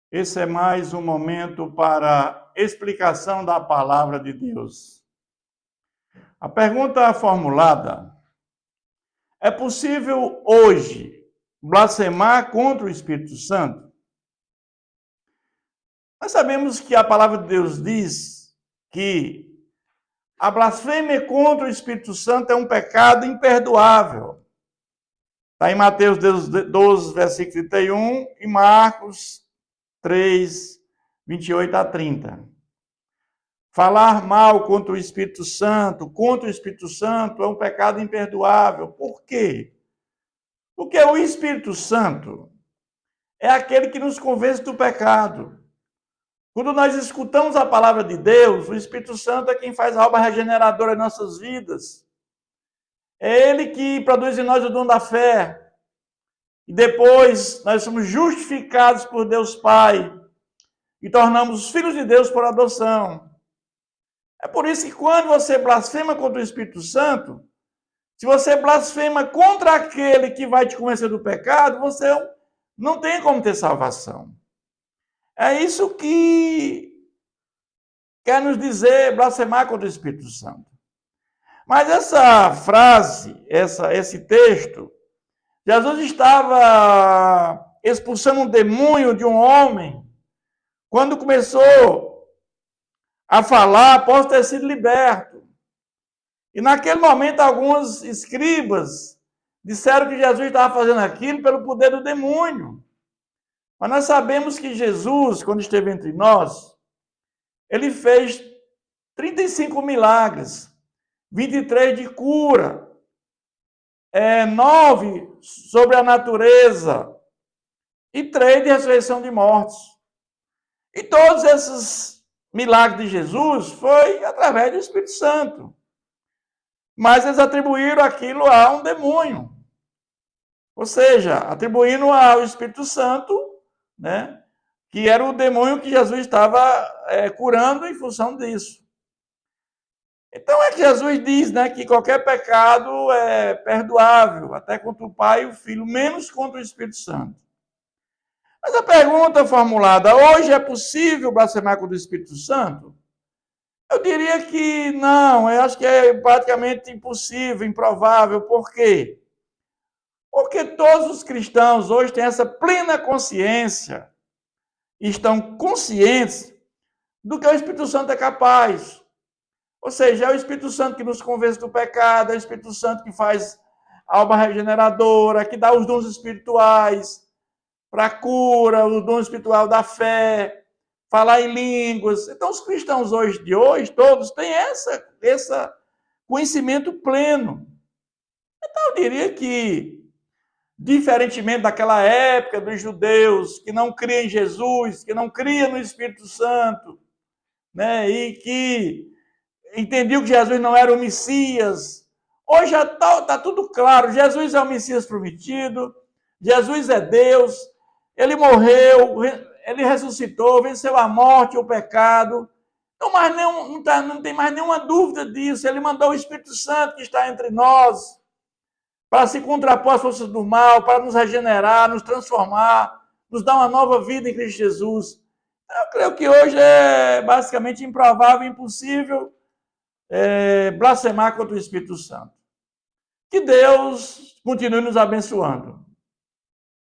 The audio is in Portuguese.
Esse é mais um momento para explicação da palavra de Deus. A pergunta formulada: é possível hoje blasfemar contra o Espírito Santo? Nós sabemos que a palavra de Deus diz que a blasfêmia contra o Espírito Santo é um pecado imperdoável. Está em Mateus 12, versículo 31 e Marcos 3, 28 a 30. Falar mal contra o Espírito Santo, é um pecado imperdoável. Por quê? Porque o Espírito Santo é aquele que nos convence do pecado. Quando nós escutamos a palavra de Deus, o Espírito Santo é quem faz a obra regeneradora em nossas vidas. É ele que produz em nós o dom da fé. E depois nós somos justificados por Deus Pai e tornamos filhos de Deus por adoção. É por isso que quando você blasfema contra o Espírito Santo, se você blasfema contra aquele que vai te convencer do pecado, você não tem como ter salvação. É isso que quer nos dizer blasfemar contra o Espírito Santo. Mas essa frase, esse texto, Jesus estava expulsando um demônio de um homem quando começou a falar após ter sido liberto. E naquele momento, alguns escribas disseram que Jesus estava fazendo aquilo pelo poder do demônio. Mas nós sabemos que Jesus, quando esteve entre nós, ele fez 35 milagres, 23 de cura, 9 sobre a natureza e 3 de ressurreição de mortos. E todos esses milagres de Jesus foi através do Espírito Santo. Mas eles atribuíram aquilo a um demônio. Ou seja, atribuindo ao Espírito Santo, né, que era o demônio que Jesus estava curando em função disso. Então é que Jesus diz, né, que qualquer pecado é perdoável, até contra o Pai e o Filho, menos contra o Espírito Santo. Mas a pergunta formulada: hoje é possível blasfemar contra o Espírito Santo? Eu diria que não, eu acho que é praticamente impossível, improvável. Por quê? Porque todos os cristãos hoje têm essa plena consciência, estão conscientes do que o Espírito Santo é capaz. Ou seja, é o Espírito Santo que nos convence do pecado, é o Espírito Santo que faz a obra regeneradora, que dá os dons espirituais para a cura, o dom espiritual da fé, falar em línguas. Então, os cristãos de hoje, todos têm esse conhecimento pleno. Então, eu diria que, diferentemente daquela época dos judeus, que não criam em Jesus, que não criam no Espírito Santo, né, e que entendiam que Jesus não era o Messias, hoje já está tudo claro. Jesus é o Messias prometido, Jesus é Deus, ele morreu, ele ressuscitou, venceu a morte e o pecado. Então, não tem mais nenhuma dúvida disso. Ele mandou o Espírito Santo que está entre nós para se contrapor às forças do mal, para nos regenerar, nos transformar, nos dar uma nova vida em Cristo Jesus. Eu creio que hoje é basicamente improvável, impossível blasfemar contra o Espírito Santo. Que Deus continue nos abençoando.